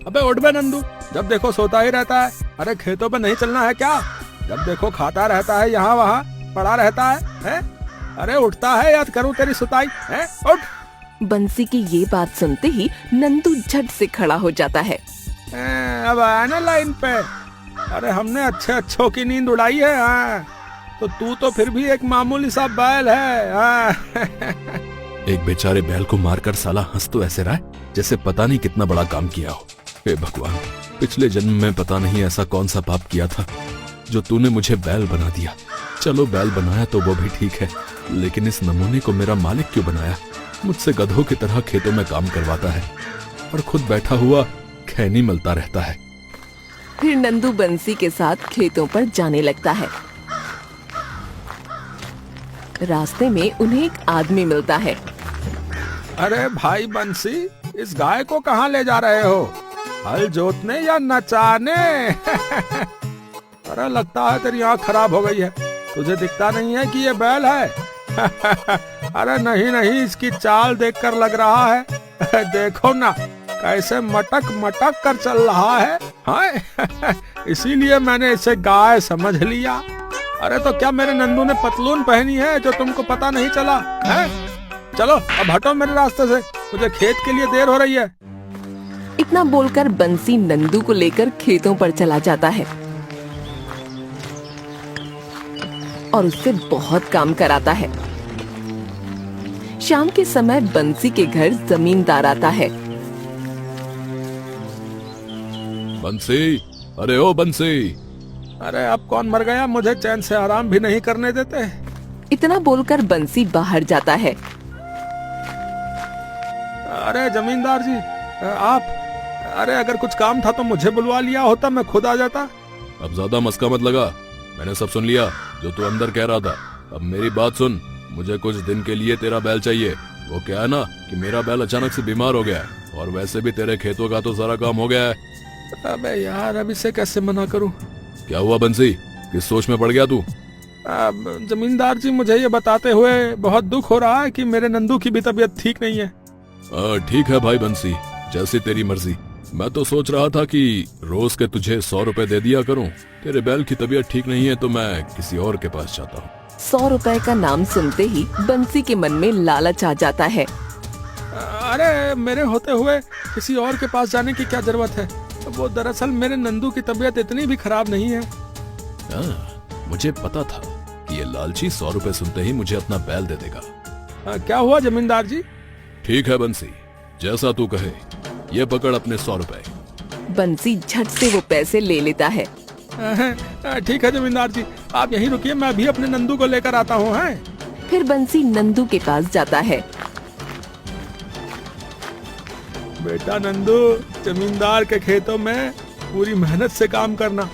अबे उठ बे नंदू, जब देखो सोता ही रहता है। अरे खेतों पे नहीं चलना है क्या? जब देखो खाता रहता है, यहाँ वहाँ पड़ा रहता है? अरे उठता है, याद करूँ तेरी सुताई है? उठ। बंसी की ये बात सुनते ही नंदू झट से खड़ा हो जाता है। अब आया ना लाइन पे। अरे हमने अच्छे अच्छों की नींद उड़ाई है। हाँ तो तू तो फिर भी एक मामूली सा बैल है। हाँ। एक बेचारे बैल को मारकर साला हंस तो ऐसे रहा है जैसे पता नहीं कितना बड़ा काम किया हो। हे भगवान, पिछले जन्म में पता नहीं ऐसा कौन सा पाप किया था जो तूने मुझे बैल बना दिया। चलो बैल बनाया तो वो भी ठीक है, लेकिन इस नमूने को मेरा मालिक क्यों बनाया? मुझसे गधों की तरह खेतों में काम करवाता है और खुद बैठा हुआ खैनी मलता रहता है। फिर नंदू बंसी के साथ खेतों पर जाने लगता है। रास्ते में उन्हें एक आदमी मिलता है। अरे भाई बंसी, इस गाय को कहाँ ले जा रहे हो? हल जोतने या नचाने? अरे लगता है तेरी आँख खराब हो गई है, तुझे दिखता नहीं है कि ये बैल है? अरे नहीं नहीं, इसकी चाल देखकर लग रहा है। देखो ना कैसे मटक मटक कर चल रहा है। हाँ? इसीलिए मैंने इसे गाय समझ लिया। अरे तो क्या मेरे नंदू ने पतलून पहनी है जो तुमको पता नहीं चला है? चलो अब हटो मेरे रास्ते से, मुझे खेत के लिए देर हो रही है। इतना बोलकर बंसी नंदू को लेकर खेतों पर चला जाता है और उससे बहुत काम कराता है। शाम के समय बंसी के घर जमींदार आता है। बंसी, अरे ओ बंसी। अरे अब कौन मर गया? मुझे चैन से आराम भी नहीं करने देते। इतना बोलकर बंसी बाहर जाता है। अरे जमींदार जी, आप, अरे अगर कुछ काम था तो मुझे बुलवा लिया होता, मैं खुद आ जाता। अब ज्यादा मस्का मत लगा, मैंने सब सुन लिया जो तू अंदर कह रहा था। अब मेरी बात सुन, मुझे कुछ दिन के लिए तेरा बैल चाहिए। वो क्या है ना कि मेरा बैल अचानक से बीमार हो गया है और वैसे भी तेरे खेतों का तो सारा काम हो गया है। अबे यार, अब इसे कैसे मना करूं? क्या हुआ बंसी, किस सोच में पड़ गया तू? जमींदार जी, मुझे ये बताते हुए बहुत दुख हो रहा है कि मेरे नंदू की भी तबीयत ठीक नहीं है। ठीक है भाई बंसी, जैसी तेरी मर्जी। मैं तो सोच रहा था कि रोज के तुझे 100 रुपए दे दिया करूं। तेरे बैल की तबीयत ठीक नहीं है तो मैं किसी और के पास जाता हूँ। 100 रुपए का नाम सुनते ही बंसी के मन में लालच आ जाता है। अरे मेरे होते हुए किसी और के पास जाने की क्या जरूरत है? वो दरअसल मेरे नंदू की तबीयत इतनी भी खराब नहीं है। मुझे पता था कि ये लालची 100 रुपए सुनते ही मुझे अपना बैल दे देगा। क्या हुआ जमींदार जी? ठीक है बंसी, जैसा तू कहे। ये पकड़ अपने 100 रुपए। बंसी झट से वो पैसे ले लेता है। ठीक है जमींदार जी, आप यहीं रुकिए, मैं भी अपने नंदू को लेकर आता हूँ। फिर बंसी नंदू के पास जाता है। बेटा नंदू, जमींदार के खेतों में पूरी मेहनत से काम करना।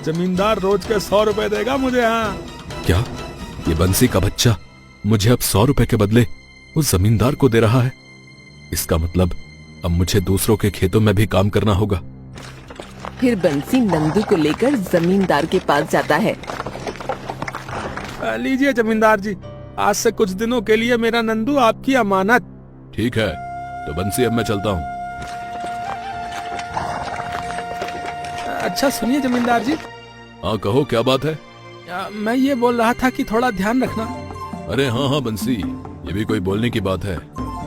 जमींदार रोज के 100 रुपए देगा मुझे। हाँ। क्या ये बंसी का बच्चा मुझे अब 100 रुपए के बदले उस जमींदार को दे रहा है? इसका मतलब अब मुझे दूसरों के खेतों में भी काम करना होगा। फिर बंसी नंदू को लेकर जमींदार के पास जाता है। लीजिए जमींदार जी, आज से कुछ दिनों के लिए मेरा नंदू आपकी अमानत। ठीक है, तो बंसी अब मैं चलता हूँ। अच्छा सुनिए जमींदार जी। हाँ कहो, क्या बात है? मैं ये बोल रहा था कि थोड़ा ध्यान रखना। अरे हाँ हाँ बंसी, ये भी कोई बोलने की बात है?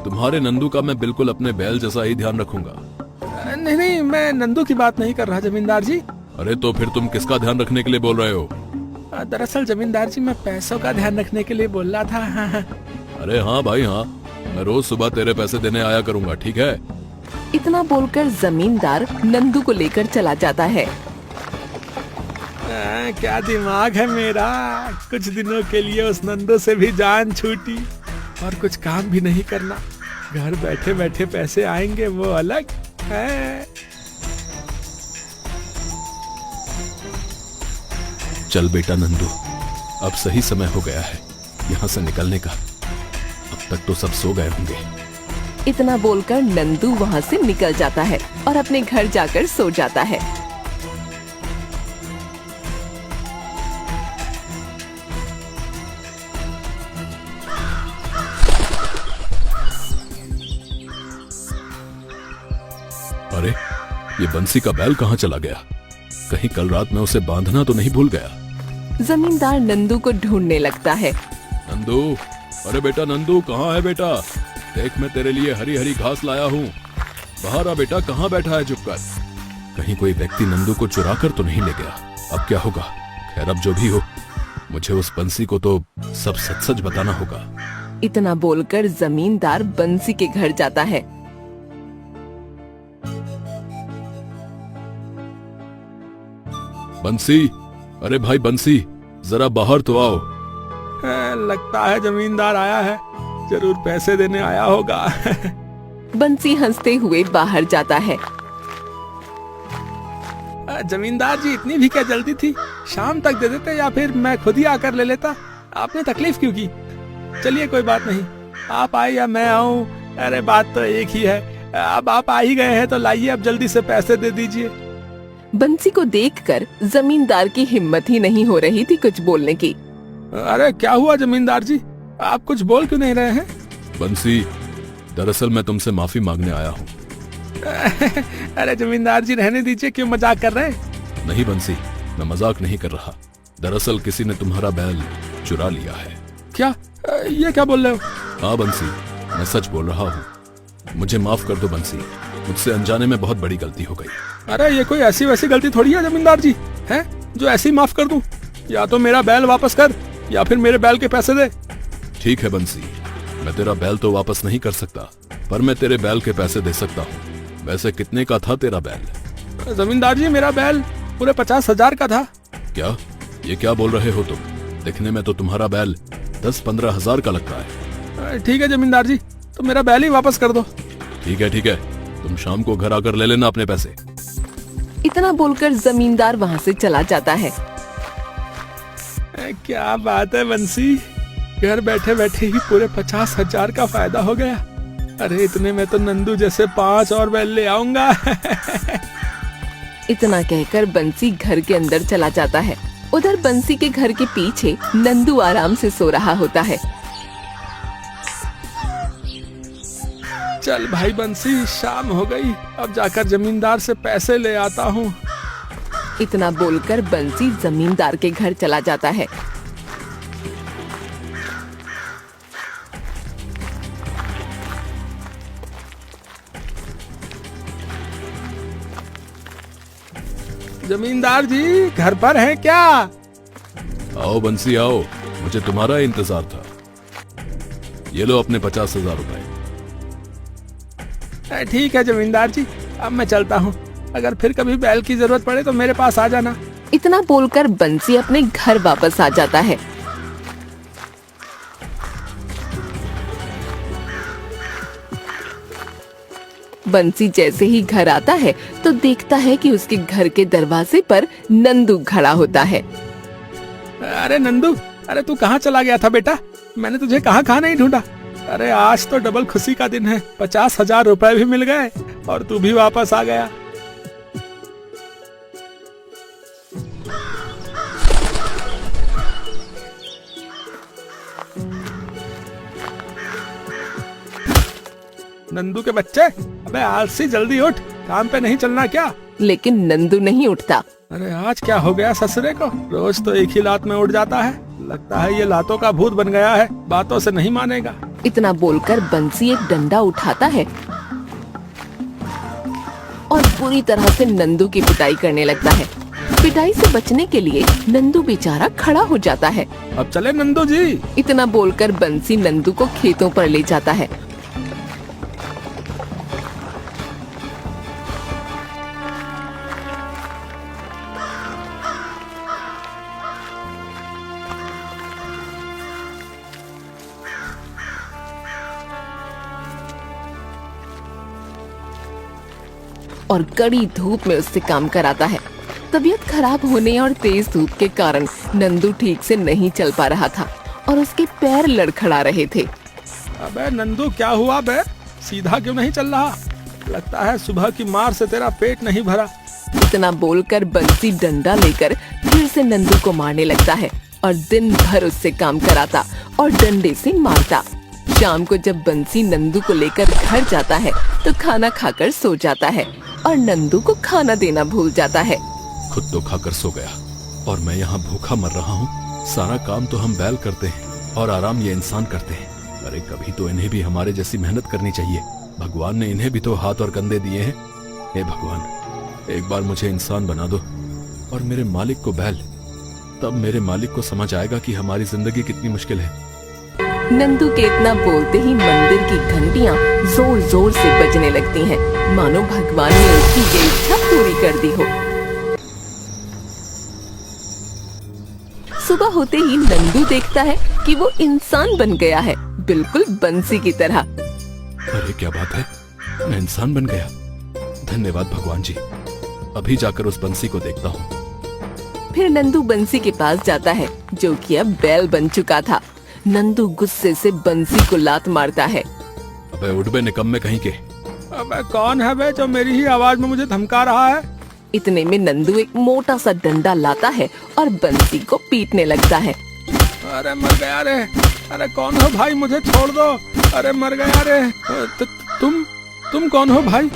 तुम्हारे नंदू का मैं बिल्कुल अपने बैल जैसा ही ध्यान रखूंगा। नहीं नहीं, मैं नंदू की बात नहीं कर रहा जमींदार जी। अरे तो फिर तुम किसका ध्यान रखने के लिए बोल रहे हो? दरअसल जमींदार जी, मैं पैसों का ध्यान रखने के लिए बोल रहा था। हाँ। अरे हाँ भाई हाँ, मैं रोज सुबह तेरे पैसे देने आया करूंगा, ठीक है? इतना बोलकर जमींदार नंदू को लेकर चला जाता है। क्या दिमाग है मेरा, कुछ दिनों के लिए उस नंदू से भी जान छूटी और कुछ काम भी नहीं करना। घर बैठे बैठे पैसे आएंगे, वो अलग है। चल बेटा नंदू, अब सही समय हो गया है यहाँ से निकलने का। अब तक तो सब सो गए होंगे। इतना बोलकर नंदू वहाँ से निकल जाता है और अपने घर जाकर सो जाता है। अरे ये बंसी का बैल कहाँ चला गया? कहीं कल रात में उसे बांधना तो नहीं भूल गया? जमींदार नंदू को ढूंढने लगता है। नंदू, अरे बेटा नंदू, कहाँ है बेटा? देख, मैं तेरे लिए हरी हरी घास लाया हूँ। बाहर आ बेटा, कहाँ बैठा है चुपकर? कहीं कोई व्यक्ति नंदू को चुरा कर तो नहीं ले गया? अब क्या होगा? खैर, अब जो भी हो, मुझे उस बंसी को तो सब सच सच बताना होगा। इतना बोलकर जमींदार बंसी के घर जाता है। बंसी, अरे भाई बंसी, जरा बाहर तो आओ। लगता है जमींदार आया है, जरूर पैसे देने आया होगा। बंसी हंसते हुए बाहर जाता है। जमींदार जी, इतनी भी क्या जल्दी थी? शाम तक दे देते या फिर मैं खुद ही आकर ले लेता। आपने तकलीफ क्यों की? चलिए कोई बात नहीं, आप आए या मैं आऊं, अरे बात तो एक ही है। अब आप आ ही गए हैं तो लाइए, अब जल्दी से पैसे दे दीजिए। बंसी को देखकर जमींदार की हिम्मत ही नहीं हो रही थी कुछ बोलने की। अरे क्या हुआ जमींदार जी, आप कुछ बोल क्यों नहीं रहे हैं? बंसी, दरअसल मैं तुमसे माफी मांगने आया हूँ। अरे जमींदार जी, रहने दीजिए, क्यों मजाक कर रहे हैं? नहीं बंसी, मैं मजाक नहीं कर रहा। दरअसल किसी ने तुम्हारा बैल चुरा लिया है। क्या? ये क्या बोल रहे हो? हाँ बंसी, मैं सच बोल रहा हूँ। मुझे माफ कर दो बंसी, मुझसे अनजाने में बहुत बड़ी गलती हो गई। अरे ये कोई ऐसी वैसी गलती थोड़ी है जमींदार जी, हैं जो ऐसे ही माफ कर दूं? या तो मेरा बैल वापस कर या फिर मेरे बैल के पैसे दे। ठीक है बंसी, मैं तेरा बैल तो वापस नहीं कर सकता, पर मैं तेरे बैल के पैसे दे सकता हूँ। वैसे कितने का था तेरा बैल? जमींदार जी, मेरा बैल पूरे 50,000 का था। क्या? ये क्या बोल रहे हो तुम? दिखने में तो तुम्हारा बैल 10-15 हजार का लगता है। ठीक है जमींदार जी, तो मेरा बैल ही वापस कर दो। ठीक है ठीक है, तुम शाम को घर आकर ले लेना अपने पैसे। इतना बोलकर जमींदार वहाँ से चला जाता है। क्या बात है बंसी, घर बैठे बैठे ही पूरे 50,000 का फायदा हो गया। अरे इतने में तो नंदू जैसे 5 और बैल ले आऊंगा। इतना कहकर बंसी घर के अंदर चला जाता है। उधर बंसी के घर के पीछे नंदू आराम से सो रहा होता है। चल भाई बंसी, शाम हो गई, अब जाकर जमींदार से पैसे ले आता हूँ। इतना बोलकर बंसी जमींदार के घर चला जाता है। जमींदार जी, घर पर हैं क्या? आओ बंसी आओ, मुझे तुम्हारा इंतजार था। ये लो अपने 50,000 रुपए। ठीक है जमींदार जी, अब मैं चलता हूँ। अगर फिर कभी बैल की जरूरत पड़े तो मेरे पास आ जाना। इतना बोलकर बंसी अपने घर वापस आ जाता है। बंसी जैसे ही घर आता है तो देखता है कि उसके घर के दरवाजे पर नंदू खड़ा होता है। अरे नंदू, अरे तू कहाँ चला गया था बेटा? मैंने तुझे कहाँ नहीं ढूंढा। अरे आज तो डबल खुशी का दिन है, 50,000 रुपए भी मिल गए और तू भी वापस आ गया। नंदू के बच्चे, अबे आलसी, जल्दी उठ, काम पे नहीं चलना क्या? लेकिन नंदू नहीं उठता। अरे आज क्या हो गया ससुरे को? रोज तो एक ही लात में उठ जाता है। लगता है ये लातों का भूत बन गया है, बातों से नहीं मानेगा। इतना बोलकर बंसी एक डंडा उठाता है और पूरी तरह से नंदू की पिटाई करने लगता है। पिटाई से बचने के लिए नंदू बेचारा खड़ा हो जाता है। अब चले नंदू जी। इतना बोलकर बंसी नंदू को खेतों पर ले जाता है। और कड़ी धूप में उससे काम कराता है। तबीयत खराब होने और तेज धूप के कारण नंदू ठीक से नहीं चल पा रहा था और उसके पैर लड़खड़ा रहे थे। अबे नंदू, क्या हुआ बे? सीधा क्यों नहीं चल रहा? लगता है सुबह की मार से तेरा पेट नहीं भरा। इतना बोलकर बंसी डंडा लेकर फिर से नंदू को मारने लगता है और दिन भर उससे काम कराता और डंडे से मारता। शाम को जब बंसी नंदू को लेकर घर जाता है तो खाना खाकर सो जाता है। और नंदू को खाना देना भूल जाता है। खुद तो खाकर सो गया और मैं यहाँ भूखा मर रहा हूँ। सारा काम तो हम बैल करते हैं और आराम ये इंसान करते हैं। अरे कभी तो इन्हें भी हमारे जैसी मेहनत करनी चाहिए। भगवान ने इन्हें भी तो हाथ और कंधे दिए हैं। हे भगवान, एक बार मुझे इंसान बना दो और मेरे मालिक को बैल। तब मेरे मालिक को समझ आएगा कि हमारी जिंदगी कितनी मुश्किल है। नंदू के इतना बोलते ही मंदिर की घंटियां जोर जोर से बजने लगती हैं, मानो भगवान ने उसकी ये इच्छा पूरी कर दी हो। सुबह होते ही नंदू देखता है कि वो इंसान बन गया है, बिल्कुल बंसी की तरह। अरे क्या बात है, मैं इंसान बन गया। धन्यवाद भगवान जी। अभी जाकर उस बंसी को देखता हूँ। फिर नंदू बंसी के पास जाता है, जो कि अब बैल बन चुका था। नंदू गुस्से से बंसी को लात मारता है। अबे उठ बे निकम्मे कहीं के। अबे कौन है बे जो मेरी ही आवाज में मुझे धमका रहा है? इतने में नंदू एक मोटा सा डंडा लाता है और बंसी को पीटने लगता है। अरे मर गया रे। अरे कौन हो भाई, मुझे छोड़ दो। अरे मर गया रे। तुम कौन हो भाई?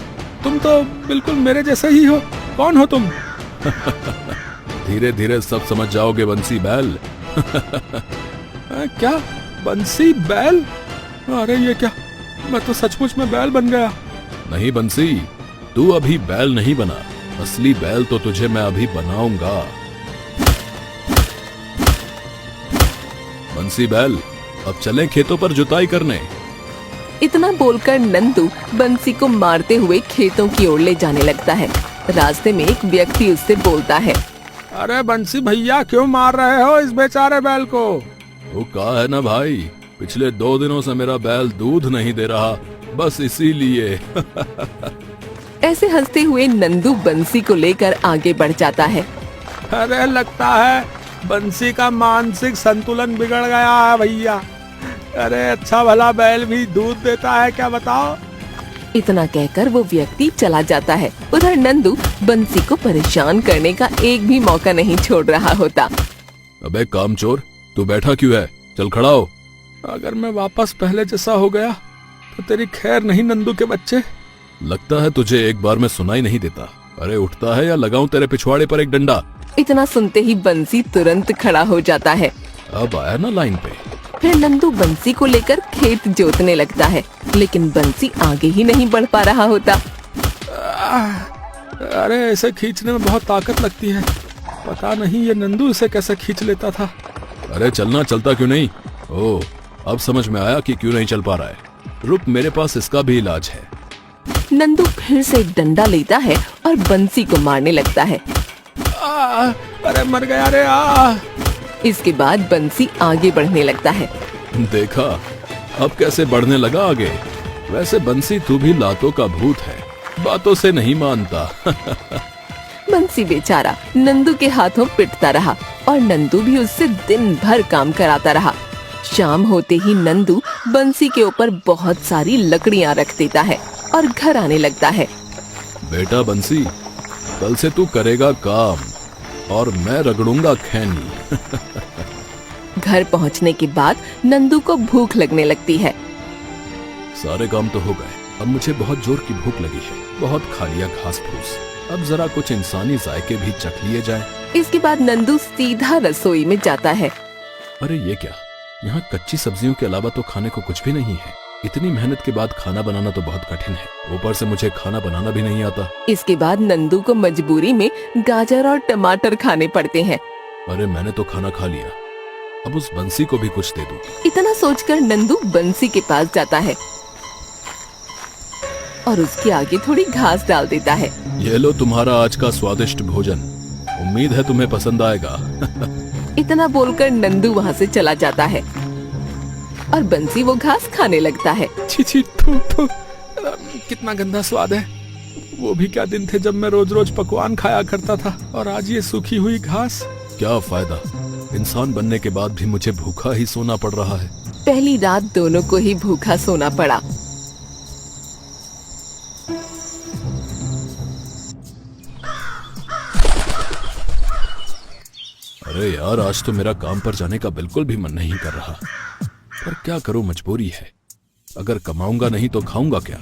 तुम तो बिल्कुल मेरे जैसे ही हो। कौन हो तुम? धीरे धीरे सब समझ जाओगे बंसी बैल। क्या बंसी बैल? अरे ये क्या, मैं तो सचमुच में बैल बन गया। नहीं बंसी, तू अभी बैल नहीं बना। असली बैल तो तुझे मैं अभी बनाऊंगा। बंसी बैल, अब चलें खेतों पर जुताई करने। इतना बोलकर नंदू बंसी को मारते हुए खेतों की ओर ले जाने लगता है। रास्ते में एक व्यक्ति उससे बोलता है, अरे बंसी भैया, क्यों मार रहे हो इस बेचारे बैल को? वो कहा है ना भाई, पिछले 2 दिनों से मेरा बैल दूध नहीं दे रहा, बस इसीलिए। ऐसे हंसते हुए नंदू बंसी को लेकर आगे बढ़ जाता है। अरे लगता है बंसी का मानसिक संतुलन बिगड़ गया है भैया। अरे अच्छा भला बैल भी दूध देता है क्या, बताओ? इतना कहकर वो व्यक्ति चला जाता है। उधर नंदू बंसी को परेशान करने का एक भी मौका नहीं छोड़ रहा होता। अबे कामचोर, तू बैठा क्यों है? चल खड़ा हो। अगर मैं वापस पहले जैसा हो गया तो तेरी खैर नहीं नंदू के बच्चे। लगता है तुझे एक बार में सुनाई नहीं देता। अरे उठता है या लगाऊं तेरे पिछवाड़े पर एक डंडा? इतना सुनते ही बंसी तुरंत खड़ा हो जाता है। अब आया ना लाइन पे। फिर नंदू बंसी को लेकर खेत जोतने लगता है, लेकिन बंसी आगे ही नहीं बढ़ पा रहा होता। अरे ऐसे खींचने में बहुत ताकत लगती है। पता नहीं ये नंदू इसे कैसे खींच लेता था। अरे चलना चलता क्यों नहीं? ओह, अब समझ में आया कि क्यों नहीं चल पा रहा है। रुक, मेरे पास इसका भी इलाज है। नंदू फिर से एक डंडा लेता है और बंसी को मारने लगता है। अरे मर गया रे। इसके बाद बंसी आगे बढ़ने लगता है। देखा, अब कैसे बढ़ने लगा आगे। वैसे बंसी तू भी लातों का भूत है, बातों से नहीं मानता। बंसी बेचारा नंदू के हाथों पिटता रहा और नंदू भी उससे दिन भर काम कराता रहा। शाम होते ही नंदू बंसी के ऊपर बहुत सारी लकड़ियां रख देता है और घर आने लगता है। बेटा बंसी, कल से तू करेगा काम और मैं रगड़ूंगा खैनी। घर पहुंचने के बाद नंदू को भूख लगने लगती है। सारे काम तो हो गए, अब मुझे बहुत जोर की भूख लगी है। बहुत खा लिया घास फूस, अब जरा कुछ इंसानी जायके भी चख लिए जाए। इसके बाद नंदू सीधा रसोई में जाता है। अरे ये क्या, यहाँ कच्ची सब्जियों के अलावा तो खाने को कुछ भी नहीं है। इतनी मेहनत के बाद खाना बनाना तो बहुत कठिन है, ऊपर से मुझे खाना बनाना भी नहीं आता। इसके बाद नंदू को मजबूरी में गाजर और टमाटर खाने पड़ते हैं। अरे मैंने तो खाना खा लिया, अब उस बंसी को भी कुछ दे दूं। इतना सोचकर नंदू बंसी के पास जाता है और उसके आगे थोड़ी घास डाल देता है। ये लो तुम्हारा आज का स्वादिष्ट भोजन, उम्मीद है तुम्हें पसंद आएगा। इतना बोलकर नंदू वहाँ से चला जाता है और बंसी वो घास खाने लगता है। छी छी, थू थू, कितना गंदा स्वाद है। वो भी क्या दिन थे जब मैं रोज रोज पकवान खाया करता था, और आज ये सूखी हुई घास। क्या फायदा, इंसान बनने के बाद भी मुझे भूखा ही सोना पड़ रहा है। पहली रात दोनों को ही भूखा सोना पड़ा। अरे यार, आज तो मेरा काम पर जाने का बिल्कुल भी मन नहीं कर रहा, पर क्या करूं, मजबूरी है। अगर कमाऊंगा नहीं तो खाऊंगा क्या?